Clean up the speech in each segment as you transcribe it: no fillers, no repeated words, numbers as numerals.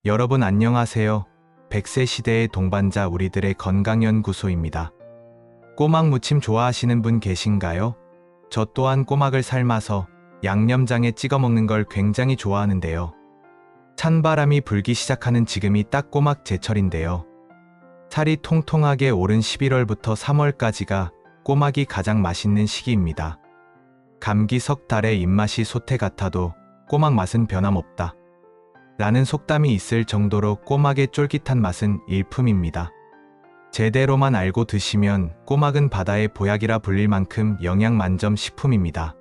여러분 안녕하세요. 100세 시대의 동반자 우리들의 건강연구소입니다. 꼬막 무침 좋아하시는 분 계신가요? 저 또한 꼬막을 삶아서 양념장에 찍어 먹는 걸 굉장히 좋아하는데요. 찬바람이 불기 시작하는 지금이 딱 꼬막 제철인데요. 살이 통통하게 오른 11월부터 3월까지가 꼬막이 가장 맛있는 시기입니다. 감기 석 달의 입맛이 소태 같아도 꼬막 맛은 변함없다 라는 속담이 있을 정도로 꼬막의 쫄깃한 맛은 일품입니다. 제대로만 알고 드시면 꼬막은 바다의 보약이라 불릴 만큼 영양 만점 식품입니다.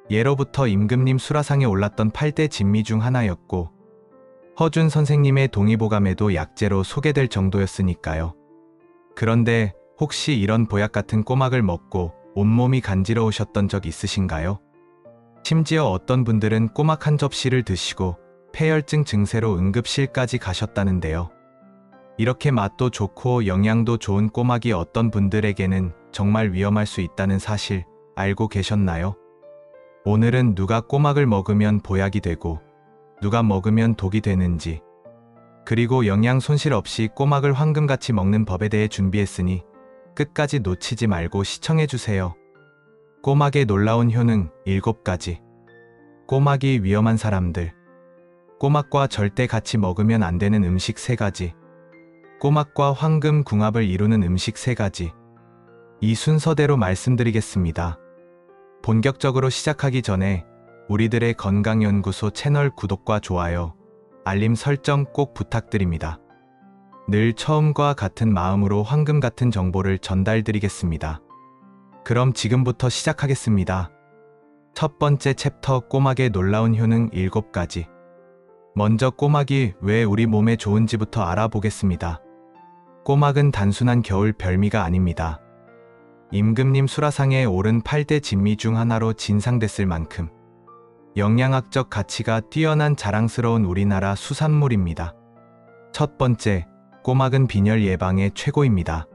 예로부터 임금님 수라상에 올랐던 8대 진미 중 하나였고 허준 선생님의 동의보감에도 약재로 소개될 정도였으니까요. 그런데 혹시 이런 보약 같은 꼬막을 먹고 온몸이 간지러우셨던 적 있으신가요? 심지어 어떤 분들은 꼬막 한 접시를 드시고 폐혈증 증세로 응급실까지 가셨다는데요. 이렇게 맛도 좋고 영양도 좋은 꼬막이 어떤 분들에게는 정말 위험할 수 있다는 사실 알고 계셨나요? 오늘은 누가 꼬막을 먹으면 보약이 되고 누가 먹으면 독이 되는지, 그리고 영양 손실 없이 꼬막을 황금같이 먹는 법에 대해 준비했으니 끝까지 놓치지 말고 시청해주세요. 꼬막의 놀라운 효능 7가지. 꼬막이 위험한 사람들. 꼬막과 절대 같이 먹으면 안 되는 음식 3가지. 꼬막과 황금 궁합을 이루는 음식 3가지. 이 순서대로 말씀드리겠습니다. 본격적으로 시작하기 전에 우리들의 건강연구소 채널 구독과 좋아요, 알림 설정 꼭 부탁드립니다. 늘 처음과 같은 마음으로 황금 같은 정보를 전달드리겠습니다. 그럼 지금부터 시작하겠습니다. 첫 번째 챕터 꼬막의 놀라운 효능 7가지. 먼저 꼬막이 왜 우리 몸에 좋은지부터 알아보겠습니다. 꼬막은 단순한 겨울 별미가 아닙니다. 임금님 수라상에 오른 8대 진미 중 하나로 진상됐을 만큼 영양학적 가치가 뛰어난 자랑스러운 우리나라 수산물입니다. 첫 번째, 꼬막은 빈혈 예방에 최고입니다.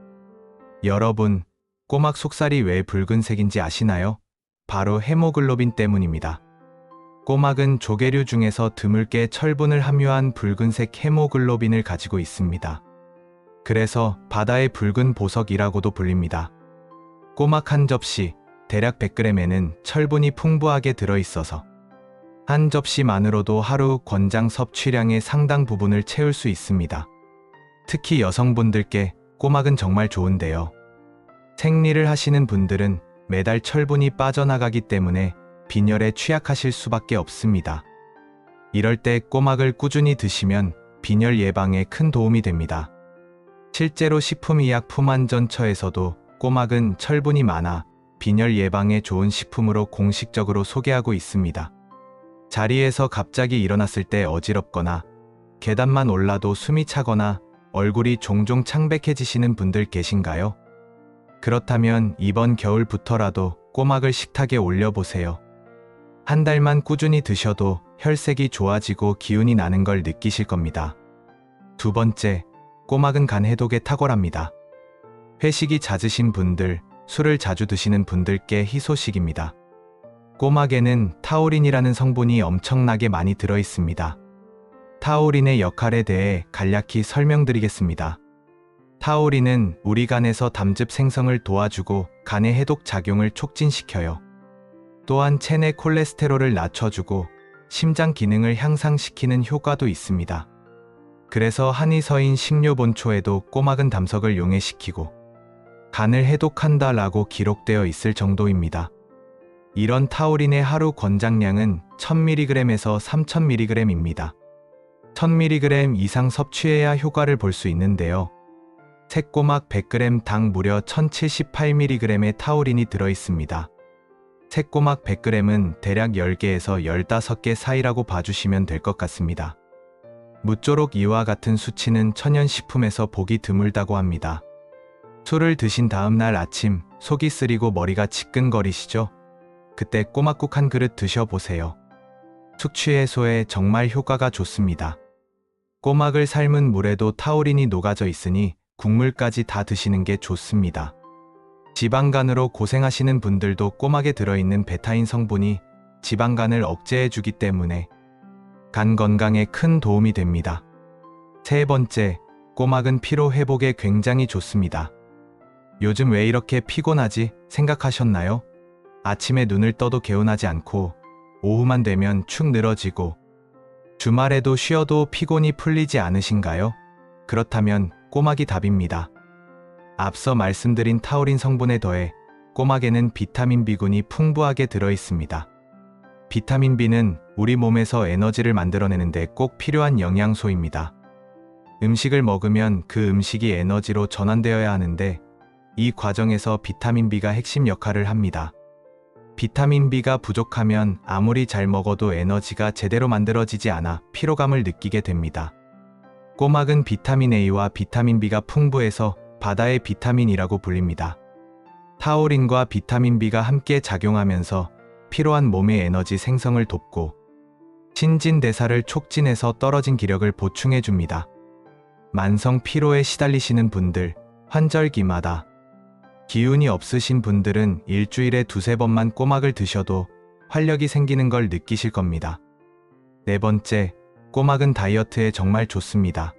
여러분, 꼬막 속살이 왜 붉은색인지 아시나요? 바로 헤모글로빈 때문입니다. 꼬막은 조개류 중에서 드물게 철분을 함유한 붉은색 헤모글로빈을 가지고 있습니다. 그래서 바다의 붉은 보석이라고도 불립니다. 꼬막 한 접시, 대략 100g에는 철분이 풍부하게 들어있어서 한 접시만으로도 하루 권장 섭취량의 상당 부분을 채울 수 있습니다. 특히 여성분들께 꼬막은 정말 좋은데요. 생리를 하시는 분들은 매달 철분이 빠져나가기 때문에 빈혈에 취약하실 수밖에 없습니다. 이럴 때 꼬막을 꾸준히 드시면 빈혈 예방에 큰 도움이 됩니다. 실제로 식품의약품안전처에서도 꼬막은 철분이 많아 빈혈 예방에 좋은 식품으로 공식적으로 소개하고 있습니다. 자리에서 갑자기 일어났을 때 어지럽거나 계단만 올라도 숨이 차거나 얼굴이 종종 창백해지시는 분들 계신가요? 그렇다면 이번 겨울부터라도 꼬막을 식탁에 올려보세요. 한 달만 꾸준히 드셔도 혈색이 좋아지고 기운이 나는 걸 느끼실 겁니다. 두 번째, 꼬막은 간 해독에 탁월합니다. 회식이 잦으신 분들, 술을 자주 드시는 분들께 희소식입니다. 꼬막에는 타우린이라는 성분이 엄청나게 많이 들어있습니다. 타우린의 역할에 대해 간략히 설명드리겠습니다. 타우린은 우리 간에서 담즙 생성을 도와주고 간의 해독 작용을 촉진시켜요. 또한 체내 콜레스테롤을 낮춰주고 심장 기능을 향상시키는 효과도 있습니다. 그래서 한의서인 식료본초에도 꼬막은 담석을 용해시키고 간을 해독한다라고 기록되어 있을 정도입니다. 이런 타우린의 하루 권장량은 1000mg에서 3000mg입니다. 1000mg 이상 섭취해야 효과를 볼 수 있는데요. 새꼬막 100g 당 무려 1078mg의 타우린이 들어있습니다. 새꼬막 100g은 대략 10개에서 15개 사이라고 봐주시면 될 것 같습니다. 무쪼록 이와 같은 수치는 천연식품에서 보기 드물다고 합니다. 술을 드신 다음 날 아침 속이 쓰리고 머리가 지끈거리시죠? 그때 꼬막국 한 그릇 드셔보세요. 숙취 해소에 정말 효과가 좋습니다. 꼬막을 삶은 물에도 타우린이 녹아져 있으니 국물까지 다 드시는 게 좋습니다. 지방간으로 고생하시는 분들도 꼬막에 들어있는 베타인 성분이 지방간을 억제해주기 때문에 간 건강에 큰 도움이 됩니다. 세 번째, 꼬막은 피로 회복에 굉장히 좋습니다. 요즘 왜 이렇게 피곤하지 생각하셨나요? 아침에 눈을 떠도 개운하지 않고 오후만 되면 축 늘어지고 주말에도 쉬어도 피곤이 풀리지 않으신가요? 그렇다면 꼬막이 답입니다. 앞서 말씀드린 타우린 성분에 더해 꼬막에는 비타민 B군이 풍부하게 들어있습니다. 비타민 B는 우리 몸에서 에너지를 만들어내는데 꼭 필요한 영양소입니다. 음식을 먹으면 그 음식이 에너지로 전환되어야 하는데 이 과정에서 비타민 B가 핵심 역할을 합니다. 비타민 B가 부족하면 아무리 잘 먹어도 에너지가 제대로 만들어지지 않아 피로감을 느끼게 됩니다. 꼬막은 비타민 A와 비타민 B가 풍부해서 바다의 비타민이라고 불립니다. 타우린과 비타민 B가 함께 작용하면서 피로한 몸의 에너지 생성을 돕고 신진대사를 촉진해서 떨어진 기력을 보충해줍니다. 만성 피로에 시달리시는 분들, 환절기마다 기운이 없으신 분들은 일주일에 두세 번만 꼬막을 드셔도 활력이 생기는 걸 느끼실 겁니다. 네 번째, 꼬막은 다이어트에 정말 좋습니다.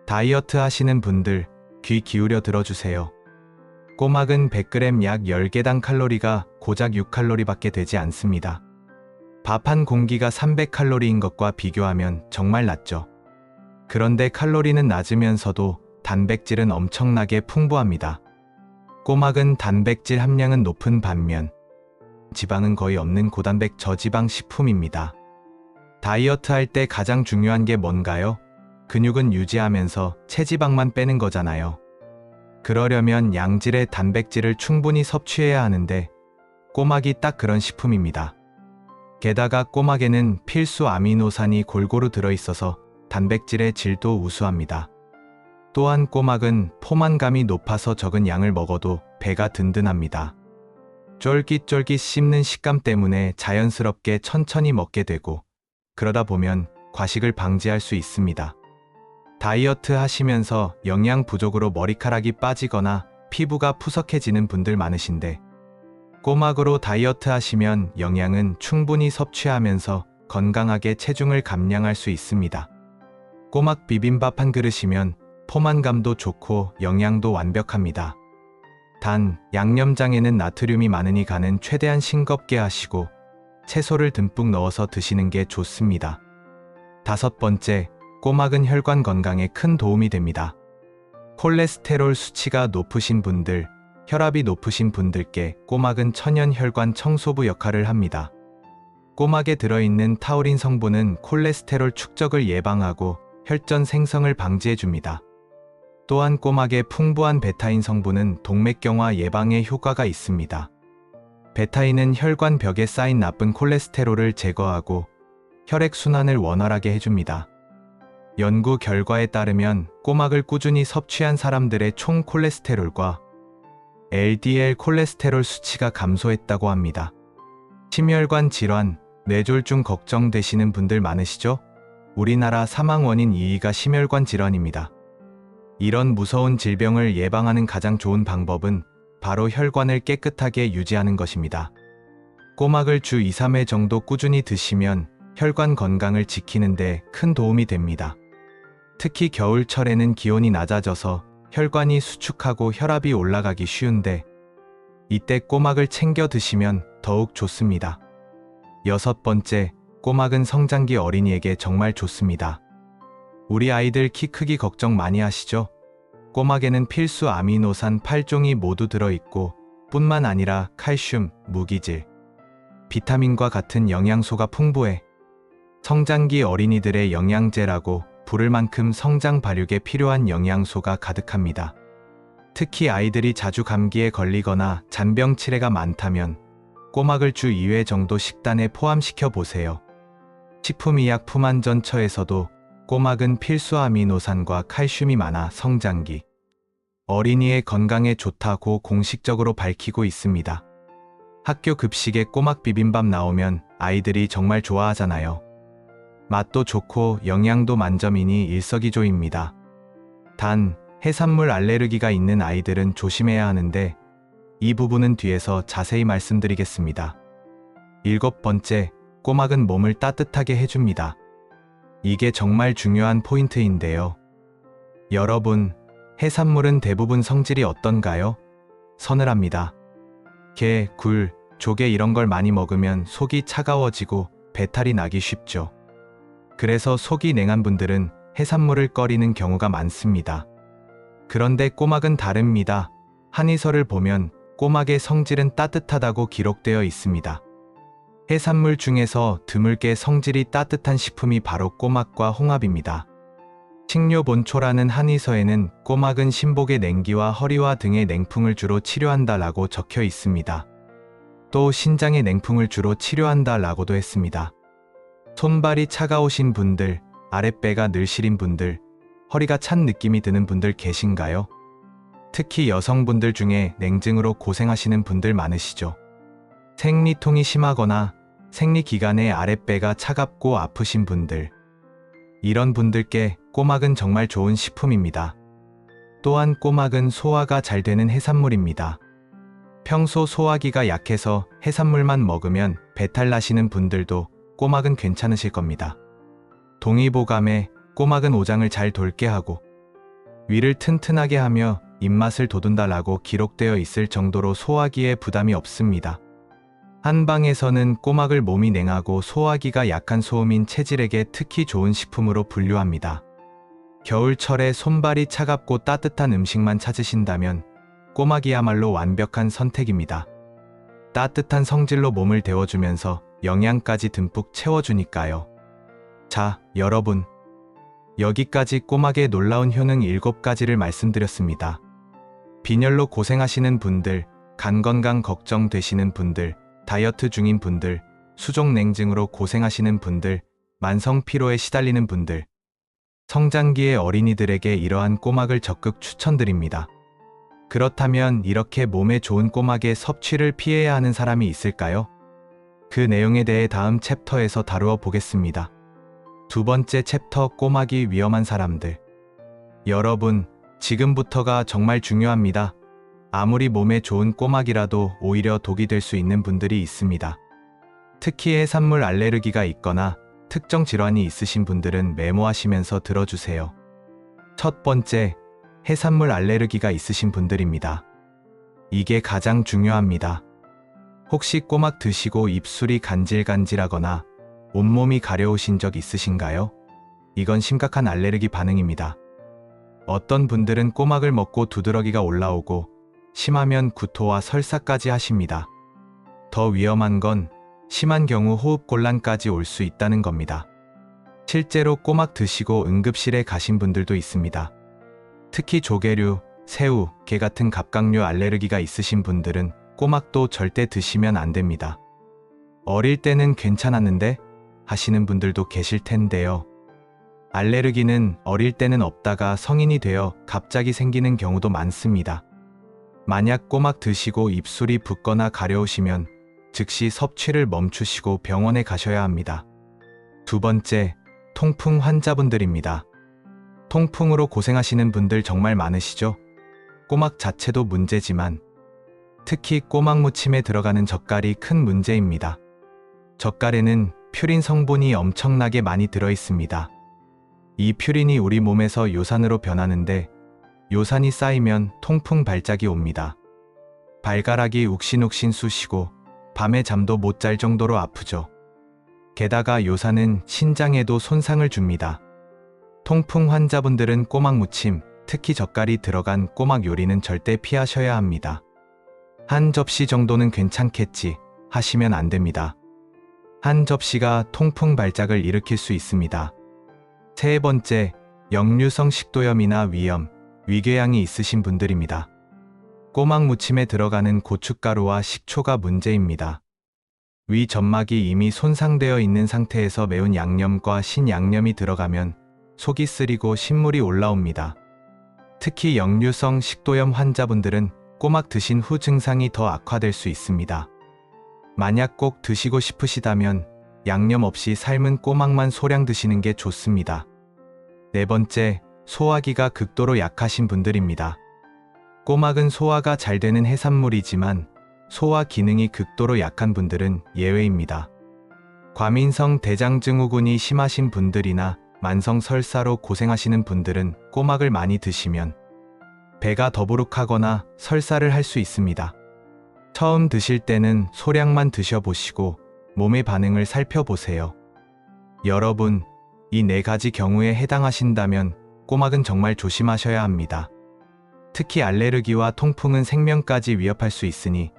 다이어트 하시는 분들, 귀 기울여 들어주세요. 꼬막은 100g 약 10개당 칼로리가 고작 6칼로리밖에 되지 않습니다. 밥 한 공기가 300칼로리인 것과 비교하면 정말 낮죠. 그런데 칼로리는 낮으면서도 단백질은 엄청나게 풍부합니다. 꼬막은 단백질 함량은 높은 반면 지방은 거의 없는 고단백 저지방 식품입니다. 다이어트 할 때 가장 중요한 게 뭔가요? 근육은 유지하면서 체지방만 빼는 거잖아요. 그러려면 양질의 단백질을 충분히 섭취해야 하는데 꼬막이 딱 그런 식품입니다. 게다가 꼬막에는 필수 아미노산이 골고루 들어있어서 단백질의 질도 우수합니다. 또한 꼬막은 포만감이 높아서 적은 양을 먹어도 배가 든든합니다. 쫄깃쫄깃 씹는 식감 때문에 자연스럽게 천천히 먹게 되고 그러다 보면 과식을 방지할 수 있습니다. 다이어트 하시면서 영양 부족으로 머리카락이 빠지거나 피부가 푸석해지는 분들 많으신데 꼬막으로 다이어트 하시면 영양은 충분히 섭취하면서 건강하게 체중을 감량할 수 있습니다. 꼬막 비빔밥 한 그릇이면 포만감도 좋고 영양도 완벽합니다. 단, 양념장에는 나트륨이 많으니 간은 최대한 싱겁게 하시고 채소를 듬뿍 넣어서 드시는 게 좋습니다. 다섯 번째, 꼬막은 혈관 건강에 큰 도움이 됩니다. 콜레스테롤 수치가 높으신 분들, 혈압이 높으신 분들께 꼬막은 천연 혈관 청소부 역할을 합니다. 꼬막에 들어있는 타우린 성분은 콜레스테롤 축적을 예방하고 혈전 생성을 방지해줍니다. 또한 꼬막의 풍부한 베타인 성분은 동맥경화 예방에 효과가 있습니다. 베타인은 혈관 벽에 쌓인 나쁜 콜레스테롤을 제거하고 혈액순환을 원활하게 해줍니다. 연구 결과에 따르면 꼬막을 꾸준히 섭취한 사람들의 총 콜레스테롤과 LDL 콜레스테롤 수치가 감소했다고 합니다. 심혈관 질환, 뇌졸중 걱정되시는 분들 많으시죠? 우리나라 사망 원인 2위가 심혈관 질환입니다. 이런 무서운 질병을 예방하는 가장 좋은 방법은 바로 혈관을 깨끗하게 유지하는 것입니다. 꼬막을 주 2-3회 정도 꾸준히 드시면 혈관 건강을 지키는 데 큰 도움이 됩니다. 특히 겨울철에는 기온이 낮아져서 혈관이 수축하고 혈압이 올라가기 쉬운데 이때 꼬막을 챙겨 드시면 더욱 좋습니다. 여섯 번째, 꼬막은 성장기 어린이에게 정말 좋습니다. 우리 아이들 키 크기 걱정 많이 하시죠? 꼬막에는 필수 아미노산 8종이 모두 들어있고 뿐만 아니라 칼슘, 무기질, 비타민과 같은 영양소가 풍부해 성장기 어린이들의 영양제라고 부를 만큼 성장 발육에 필요한 영양소가 가득합니다. 특히 아이들이 자주 감기에 걸리거나 잔병 치레가 많다면 꼬막을 주 2회 정도 식단에 포함시켜 보세요. 식품의약품안전처에서도 꼬막은 필수 아미노산과 칼슘이 많아 성장기 어린이의 건강에 좋다고 공식적으로 밝히고 있습니다. 학교 급식에 꼬막 비빔밥 나오면 아이들이 정말 좋아하잖아요. 맛도 좋고 영양도 만점이니 일석이조입니다. 단, 해산물 알레르기가 있는 아이들은 조심해야 하는데 이 부분은 뒤에서 자세히 말씀드리겠습니다. 일곱 번째, 꼬막은 몸을 따뜻하게 해줍니다. 이게 정말 중요한 포인트인데요. 여러분, 해산물은 대부분 성질이 어떤가요? 서늘합니다. 게, 굴, 조개 이런 걸 많이 먹으면 속이 차가워지고 배탈이 나기 쉽죠. 그래서 속이 냉한 분들은 해산물을 꺼리는 경우가 많습니다. 그런데 꼬막은 다릅니다. 한의서를 보면 꼬막의 성질은 따뜻하다고 기록되어 있습니다. 해산물 중에서 드물게 성질이 따뜻한 식품이 바로 꼬막과 홍합입니다. 식료본초라는 한의서에는 꼬막은 신복의 냉기와 허리와 등의 냉풍을 주로 치료한다라고 적혀 있습니다. 또 신장의 냉풍을 주로 치료한다라고도 했습니다. 손발이 차가우신 분들, 아랫배가 늘 시린 분들, 허리가 찬 느낌이 드는 분들 계신가요? 특히 여성분들 중에 냉증으로 고생하시는 분들 많으시죠? 생리통이 심하거나 생리기간에 아랫배가 차갑고 아프신 분들, 이런 분들께 꼬막은 정말 좋은 식품입니다. 또한 꼬막은 소화가 잘 되는 해산물입니다. 평소 소화기가 약해서 해산물만 먹으면 배탈 나시는 분들도 꼬막은 괜찮으실 겁니다. 동의보감에 꼬막은 오장을 잘 돌게 하고 위를 튼튼하게 하며 입맛을 돋운다라고 기록되어 있을 정도로 소화기에 부담이 없습니다. 한방에서는 꼬막을 몸이 냉하고 소화기가 약한 소음인 체질에게 특히 좋은 식품으로 분류합니다. 겨울철에 손발이 차갑고 따뜻한 음식만 찾으신다면 꼬막이야말로 완벽한 선택입니다. 따뜻한 성질로 몸을 데워주면서 영양까지 듬뿍 채워주니까요. 자, 여러분. 여기까지 꼬막의 놀라운 효능 7가지를 말씀드렸습니다. 빈혈로 고생하시는 분들, 간 건강 걱정되시는 분들, 다이어트 중인 분들, 수족냉증으로 고생하시는 분들, 만성 피로에 시달리는 분들, 성장기의 어린이들에게 이러한 꼬막을 적극 추천드립니다. 그렇다면 이렇게 몸에 좋은 꼬막의 섭취를 피해야 하는 사람이 있을까요? 그 내용에 대해 다음 챕터에서 다루어 보겠습니다. 두 번째 챕터, 꼬막이 위험한 사람들. 여러분, 지금부터가 정말 중요합니다. 아무리 몸에 좋은 꼬막이라도 오히려 독이 될 수 있는 분들이 있습니다. 특히 해산물 알레르기가 있거나 특정 질환이 있으신 분들은 메모하시면서 들어주세요. 첫 번째, 해산물 알레르기가 있으신 분들입니다. 이게 가장 중요합니다. 혹시 꼬막 드시고 입술이 간질간질하거나 온몸이 가려우신 적 있으신가요? 이건 심각한 알레르기 반응입니다. 어떤 분들은 꼬막을 먹고 두드러기가 올라오고 심하면 구토와 설사까지 하십니다. 더 위험한 건 심한 경우 호흡곤란까지 올 수 있다는 겁니다. 실제로 꼬막 드시고 응급실에 가신 분들도 있습니다. 특히 조개류, 새우, 게 같은 갑각류 알레르기가 있으신 분들은 꼬막도 절대 드시면 안 됩니다. 어릴 때는 괜찮았는데 하시는 분들도 계실 텐데요. 알레르기는 어릴 때는 없다가 성인이 되어 갑자기 생기는 경우도 많습니다. 만약 꼬막 드시고 입술이 붓거나 가려우시면 즉시 섭취를 멈추시고 병원에 가셔야 합니다. 두 번째, 통풍 환자분들입니다. 통풍으로 고생하시는 분들 정말 많으시죠? 꼬막 자체도 문제지만 특히 꼬막 무침에 들어가는 젓갈이 큰 문제입니다. 젓갈에는 퓨린 성분이 엄청나게 많이 들어 있습니다. 이 퓨린이 우리 몸에서 요산으로 변하는데 요산이 쌓이면 통풍 발작이 옵니다. 발가락이 욱신욱신 쑤시고 밤에 잠도 못 잘 정도로 아프죠. 게다가 요산은 신장에도 손상을 줍니다. 통풍 환자분들은 꼬막 무침, 특히 젓갈이 들어간 꼬막 요리는 절대 피하셔야 합니다. 한 접시 정도는 괜찮겠지 하시면 안 됩니다. 한 접시가 통풍 발작을 일으킬 수 있습니다. 세 번째, 역류성 식도염이나 위염, 위궤양이 있으신 분들입니다. 꼬막 무침에 들어가는 고춧가루와 식초가 문제입니다. 위 점막이 이미 손상되어 있는 상태에서 매운 양념과 신양념이 들어가면 속이 쓰리고 신물이 올라옵니다. 특히 역류성 식도염 환자분들은 꼬막 드신 후 증상이 더 악화될 수 있습니다. 만약 꼭 드시고 싶으시다면 양념 없이 삶은 꼬막만 소량 드시는 게 좋습니다. 네 번째, 소화기가 극도로 약하신 분들입니다. 꼬막은 소화가 잘 되는 해산물이지만 소화 기능이 극도로 약한 분들은 예외입니다. 과민성 대장증후군이 심하신 분들이나 만성 설사로 고생하시는 분들은 꼬막을 많이 드시면 배가 더부룩하거나 설사를 할 수 있습니다. 처음 드실 때는 소량만 드셔보시고 몸의 반응을 살펴보세요. 여러분, 이 4가지 경우에 해당하신다면 꼬막은 정말 조심하셔야 합니다. 특히 알레르기와 통풍은 생명까지 위협할 수 있으니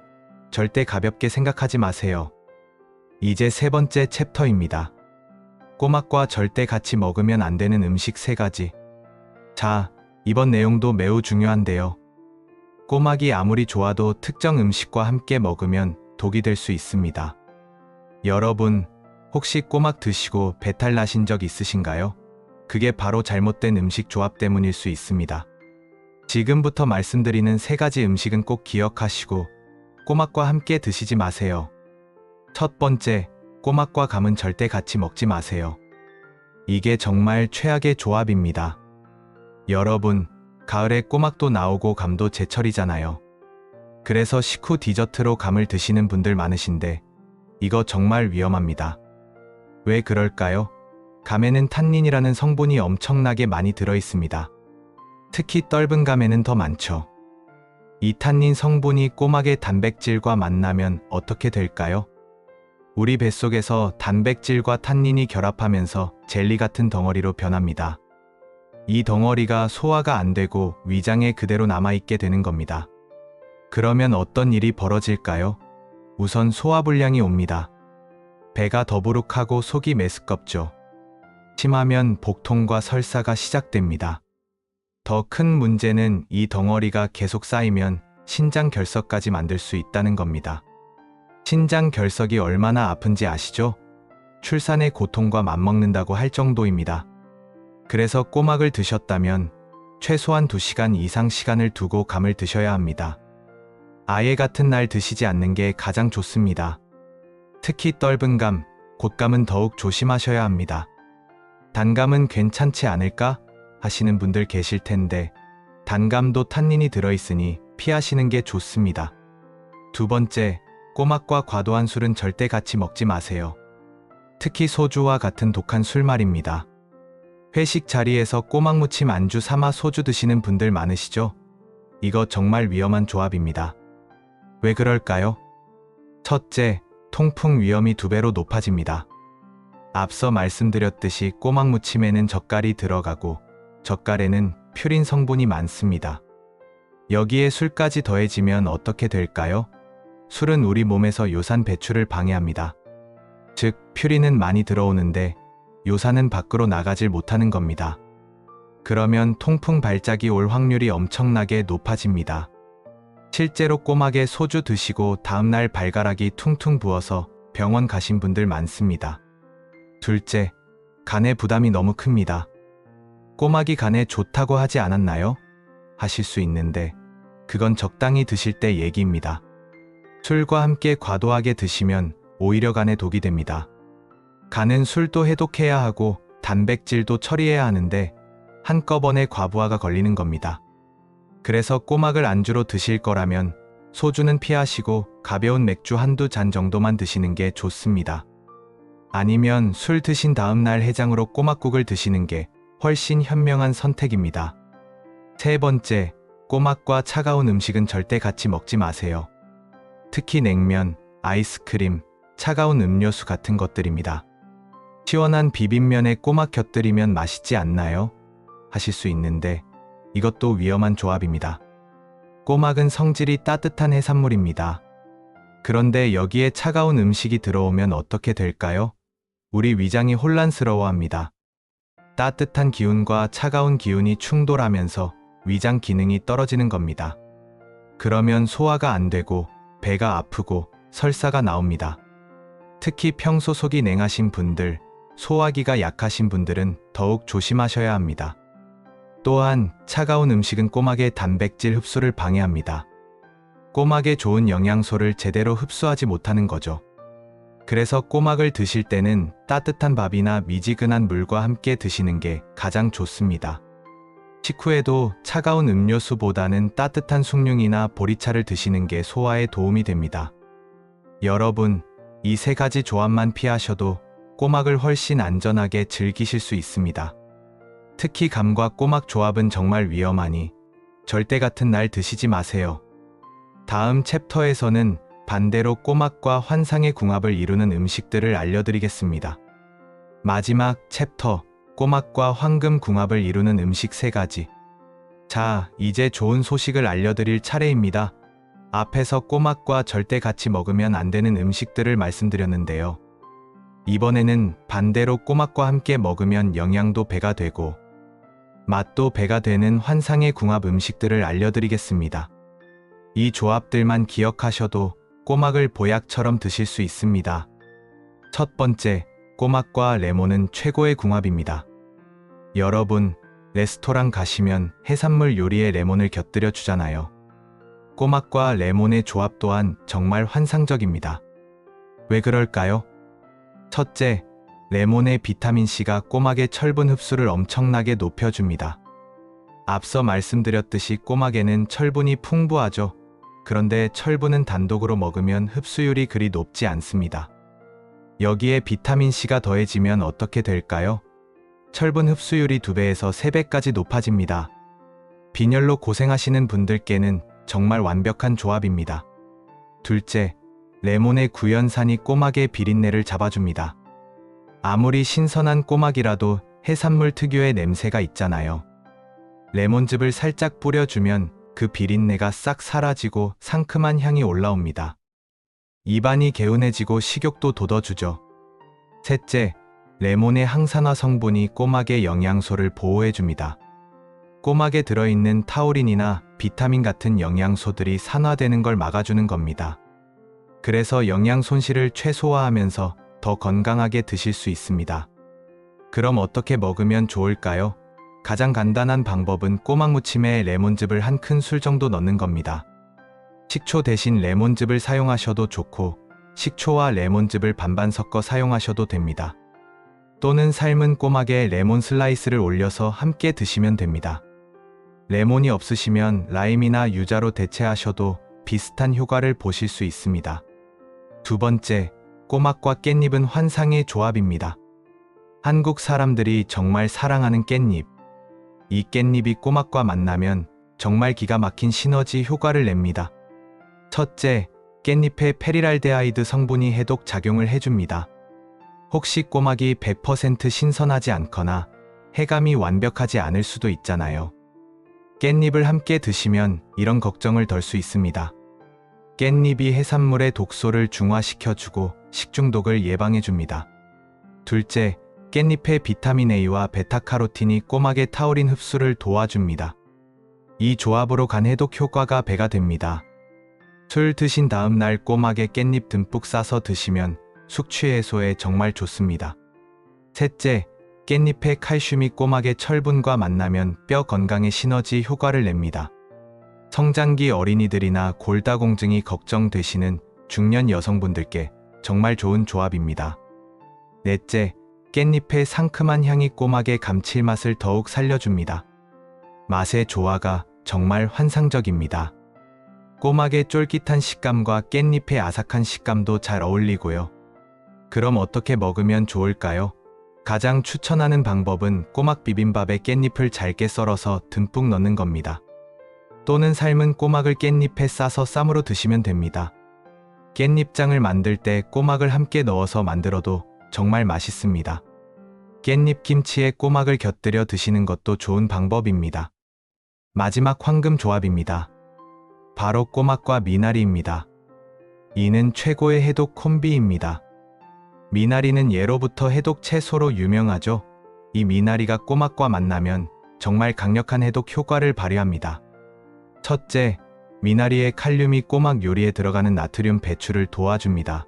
절대 가볍게 생각하지 마세요. 이제 3번째 챕터입니다. 꼬막과 절대 같이 먹으면 안 되는 음식 3가지. 자, 이번 내용도 매우 중요한데요. 꼬막이 아무리 좋아도 특정 음식과 함께 먹으면 독이 될 수 있습니다. 여러분, 혹시 꼬막 드시고 배탈 나신 적 있으신가요? 그게 바로 잘못된 음식 조합 때문일 수 있습니다. 지금부터 말씀드리는 3가지 음식은 꼭 기억하시고 꼬막과 함께 드시지 마세요. 첫 번째, 꼬막과 감은 절대 같이 먹지 마세요. 이게 정말 최악의 조합입니다. 여러분, 가을에 꼬막도 나오고 감도 제철이잖아요. 그래서 식후 디저트로 감을 드시는 분들 많으신데 이거 정말 위험합니다. 왜 그럴까요? 감에는 탄닌이라는 성분이 엄청나게 많이 들어있습니다. 특히 떫은 감에는 더 많죠. 이 탄닌 성분이 꼬막의 단백질과 만나면 어떻게 될까요? 우리 뱃속에서 단백질과 탄닌이 결합하면서 젤리 같은 덩어리로 변합니다. 이 덩어리가 소화가 안 되고 위장에 그대로 남아있게 되는 겁니다. 그러면 어떤 일이 벌어질까요? 우선 소화불량이 옵니다. 배가 더부룩하고 속이 메스껍죠. 심하면 복통과 설사가 시작됩니다. 더 큰 문제는 이 덩어리가 계속 쌓이면 신장 결석까지 만들 수 있다는 겁니다. 신장 결석이 얼마나 아픈지 아시죠? 출산의 고통과 맞먹는다고 할 정도입니다. 그래서 꼬막을 드셨다면 최소한 2시간 이상 시간을 두고 감을 드셔야 합니다. 아예 같은 날 드시지 않는 게 가장 좋습니다. 특히 떫은 감, 곶감은 더욱 조심하셔야 합니다. 단감은 괜찮지 않을까? 하시는 분들 계실 텐데 단감도 탄닌이 들어있으니 피하시는 게 좋습니다. 2번째, 꼬막과 과도한 술은 절대 같이 먹지 마세요. 특히 소주와 같은 독한 술 말입니다. 회식 자리에서 꼬막 무침 안주 삼아 소주 드시는 분들 많으시죠? 이거 정말 위험한 조합입니다. 왜 그럴까요? 첫째, 통풍 위험이 2배로 높아집니다. 앞서 말씀드렸듯이 꼬막 무침에는 젓갈이 들어가고 젓갈에는 퓨린 성분이 많습니다. 여기에 술까지 더해지면 어떻게 될까요? 술은 우리 몸에서 요산 배출을 방해합니다. 즉, 퓨린은 많이 들어오는데 요산은 밖으로 나가질 못하는 겁니다. 그러면 통풍 발작이 올 확률이 엄청나게 높아집니다. 실제로 꼬막에 소주 드시고 다음날 발가락이 퉁퉁 부어서 병원 가신 분들 많습니다. 둘째, 간에 부담이 너무 큽니다. 꼬막이 간에 좋다고 하지 않았나요? 하실 수 있는데 그건 적당히 드실 때 얘기입니다. 술과 함께 과도하게 드시면 오히려 간에 독이 됩니다. 간은 술도 해독해야 하고 단백질도 처리해야 하는데 한꺼번에 과부하가 걸리는 겁니다. 그래서 꼬막을 안주로 드실 거라면 소주는 피하시고 가벼운 맥주 한두 잔 정도만 드시는 게 좋습니다. 아니면 술 드신 다음날 해장으로 꼬막국을 드시는 게 훨씬 현명한 선택입니다. 3번째, 꼬막과 차가운 음식은 절대 같이 먹지 마세요. 특히 냉면, 아이스크림, 차가운 음료수 같은 것들입니다. 시원한 비빔면에 꼬막 곁들이면 맛있지 않나요? 하실 수 있는데 이것도 위험한 조합입니다. 꼬막은 성질이 따뜻한 해산물입니다. 그런데 여기에 차가운 음식이 들어오면 어떻게 될까요? 우리 위장이 혼란스러워합니다. 따뜻한 기운과 차가운 기운이 충돌하면서 위장 기능이 떨어지는 겁니다. 그러면 소화가 안 되고 배가 아프고 설사가 나옵니다. 특히 평소 속이 냉하신 분들, 소화기가 약하신 분들은 더욱 조심하셔야 합니다. 또한 차가운 음식은 꼬막의 단백질 흡수를 방해합니다. 꼬막에 좋은 영양소를 제대로 흡수하지 못하는 거죠. 그래서 꼬막을 드실 때는 따뜻한 밥이나 미지근한 물과 함께 드시는 게 가장 좋습니다. 식후에도 차가운 음료수보다는 따뜻한 숭늉이나 보리차를 드시는 게 소화에 도움이 됩니다. 여러분, 이 3가지 조합만 피하셔도 꼬막을 훨씬 안전하게 즐기실 수 있습니다. 특히 감과 꼬막 조합은 정말 위험하니 절대 같은 날 드시지 마세요. 다음 챕터에서는 반대로 꼬막과 환상의 궁합을 이루는 음식들을 알려드리겠습니다. 마지막 챕터, 꼬막과 황금 궁합을 이루는 음식 3가지. 자, 이제 좋은 소식을 알려드릴 차례입니다. 앞에서 꼬막과 절대 같이 먹으면 안 되는 음식들을 말씀드렸는데요. 이번에는 반대로 꼬막과 함께 먹으면 영양도 배가 되고 맛도 배가 되는 환상의 궁합 음식들을 알려드리겠습니다. 이 조합들만 기억하셔도 꼬막을 보약처럼 드실 수 있습니다. 첫 번째, 꼬막과 레몬은 최고의 궁합입니다. 여러분, 레스토랑 가시면 해산물 요리에 레몬을 곁들여 주잖아요. 꼬막과 레몬의 조합 또한 정말 환상적입니다. 왜 그럴까요? 첫째, 레몬의 비타민C가 꼬막의 철분 흡수를 엄청나게 높여줍니다. 앞서 말씀드렸듯이 꼬막에는 철분이 풍부하죠. 그런데 철분은 단독으로 먹으면 흡수율이 그리 높지 않습니다. 여기에 비타민C가 더해지면 어떻게 될까요? 철분 흡수율이 2배에서 3배까지 높아집니다. 빈혈로 고생하시는 분들께는 정말 완벽한 조합입니다. 둘째, 레몬의 구연산이 꼬막의 비린내를 잡아줍니다. 아무리 신선한 꼬막이라도 해산물 특유의 냄새가 있잖아요. 레몬즙을 살짝 뿌려주면 그 비린내가 싹 사라지고 상큼한 향이 올라옵니다. 입안이 개운해지고 식욕도 돋워주죠. 셋째, 레몬의 항산화 성분이 꼬막의 영양소를 보호해줍니다. 꼬막에 들어있는 타우린이나 비타민 같은 영양소들이 산화되는 걸 막아주는 겁니다. 그래서 영양 손실을 최소화하면서 더 건강하게 드실 수 있습니다. 그럼 어떻게 먹으면 좋을까요? 가장 간단한 방법은 꼬막 무침에 레몬즙을 한 큰술 정도 넣는 겁니다. 식초 대신 레몬즙을 사용하셔도 좋고 식초와 레몬즙을 반반 섞어 사용하셔도 됩니다. 또는 삶은 꼬막에 레몬 슬라이스를 올려서 함께 드시면 됩니다. 레몬이 없으시면 라임이나 유자로 대체하셔도 비슷한 효과를 보실 수 있습니다. 두 번째, 꼬막과 깻잎은 환상의 조합입니다. 한국 사람들이 정말 사랑하는 깻잎. 이 깻잎이 꼬막과 만나면 정말 기가 막힌 시너지 효과를 냅니다. 첫째, 깻잎의 페리랄데하이드 성분이 해독 작용을 해줍니다. 혹시 꼬막이 100% 신선하지 않거나 해감이 완벽하지 않을 수도 있잖아요. 깻잎을 함께 드시면 이런 걱정을 덜 수 있습니다. 깻잎이 해산물의 독소를 중화시켜주고 식중독을 예방해줍니다. 둘째, 깻잎의 비타민 A와 베타카로틴이 꼬막의 타우린 흡수를 도와줍니다. 이 조합으로 간 해독 효과가 배가 됩니다. 술 드신 다음 날 꼬막에 깻잎 듬뿍 싸서 드시면 숙취 해소에 정말 좋습니다. 셋째, 깻잎의 칼슘이 꼬막의 철분과 만나면 뼈 건강에 시너지 효과를 냅니다. 성장기 어린이들이나 골다공증이 걱정되시는 중년 여성분들께 정말 좋은 조합입니다. 넷째, 깻잎의 상큼한 향이 꼬막의 감칠맛을 더욱 살려줍니다. 맛의 조화가 정말 환상적입니다. 꼬막의 쫄깃한 식감과 깻잎의 아삭한 식감도 잘 어울리고요. 그럼 어떻게 먹으면 좋을까요? 가장 추천하는 방법은 꼬막 비빔밥에 깻잎을 잘게 썰어서 듬뿍 넣는 겁니다. 또는 삶은 꼬막을 깻잎에 싸서 쌈으로 드시면 됩니다. 깻잎장을 만들 때 꼬막을 함께 넣어서 만들어도 정말 맛있습니다. 깻잎 김치에 꼬막을 곁들여 드시는 것도 좋은 방법입니다. 마지막 황금 조합입니다. 바로 꼬막과 미나리입니다. 이는 최고의 해독 콤비입니다. 미나리는 예로부터 해독 채소로 유명하죠. 이 미나리가 꼬막과 만나면 정말 강력한 해독 효과를 발휘합니다. 첫째, 미나리의 칼륨이 꼬막 요리에 들어가는 나트륨 배출을 도와줍니다.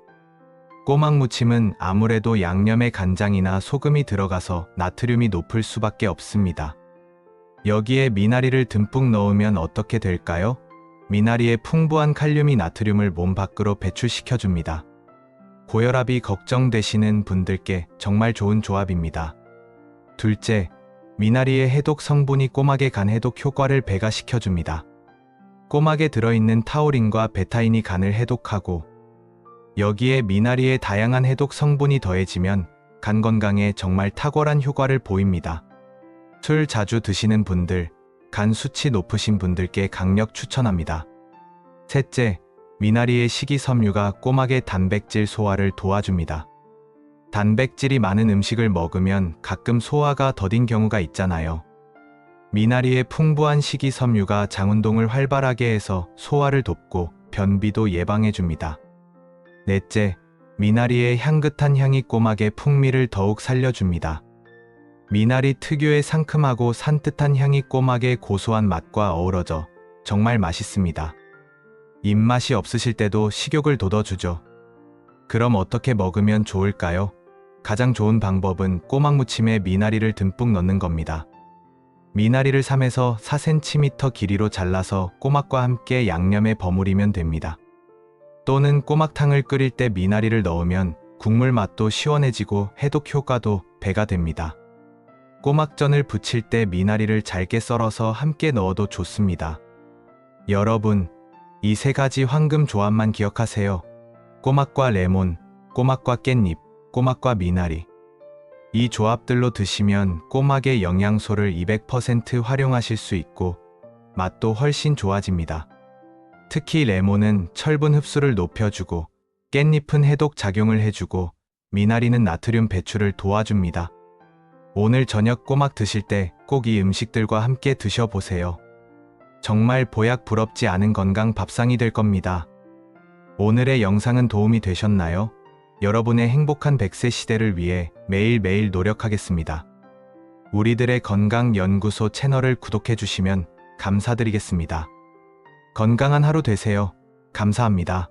꼬막 무침은 아무래도 양념에 간장이나 소금이 들어가서 나트륨이 높을 수밖에 없습니다. 여기에 미나리를 듬뿍 넣으면 어떻게 될까요? 미나리의 풍부한 칼륨이 나트륨을 몸 밖으로 배출시켜줍니다. 고혈압이 걱정되시는 분들께 정말 좋은 조합입니다. 둘째, 미나리의 해독 성분이 꼬막의 간 해독 효과를 배가시켜줍니다. 꼬막에 들어있는 타우린과 베타인이 간을 해독하고 여기에 미나리의 다양한 해독 성분이 더해지면 간 건강에 정말 탁월한 효과를 보입니다. 술 자주 드시는 분들, 간 수치 높으신 분들께 강력 추천합니다. 셋째, 미나리의 식이섬유가 꼬막의 단백질 소화를 도와줍니다. 단백질이 많은 음식을 먹으면 가끔 소화가 더딘 경우가 있잖아요. 미나리의 풍부한 식이섬유가 장운동을 활발하게 해서 소화를 돕고 변비도 예방해줍니다. 넷째, 미나리의 향긋한 향이 꼬막의 풍미를 더욱 살려줍니다. 미나리 특유의 상큼하고 산뜻한 향이 꼬막의 고소한 맛과 어우러져 정말 맛있습니다. 입맛이 없으실 때도 식욕을 돋워주죠. 그럼 어떻게 먹으면 좋을까요? 가장 좋은 방법은 꼬막 무침에 미나리를 듬뿍 넣는 겁니다. 미나리를 3에서 4cm 길이로 잘라서 꼬막과 함께 양념에 버무리면 됩니다. 또는 꼬막탕을 끓일 때 미나리를 넣으면 국물 맛도 시원해지고 해독 효과도 배가 됩니다. 꼬막전을 부칠 때 미나리를 잘게 썰어서 함께 넣어도 좋습니다. 여러분, 이 3가지 황금 조합만 기억하세요. 꼬막과 레몬, 꼬막과 깻잎, 꼬막과 미나리. 이 조합들로 드시면 꼬막의 영양소를 200% 활용하실 수 있고 맛도 훨씬 좋아집니다. 특히 레몬은 철분 흡수를 높여주고 깻잎은 해독 작용을 해주고 미나리는 나트륨 배출을 도와줍니다. 오늘 저녁 꼬막 드실 때 꼭 이 음식들과 함께 드셔보세요. 정말 보약 부럽지 않은 건강 밥상이 될 겁니다. 오늘의 영상은 도움이 되셨나요? 여러분의 행복한 100세 시대를 위해 매일매일 노력하겠습니다. 우리들의 건강연구소 채널을 구독해 주시면 감사드리겠습니다. 건강한 하루 되세요. 감사합니다.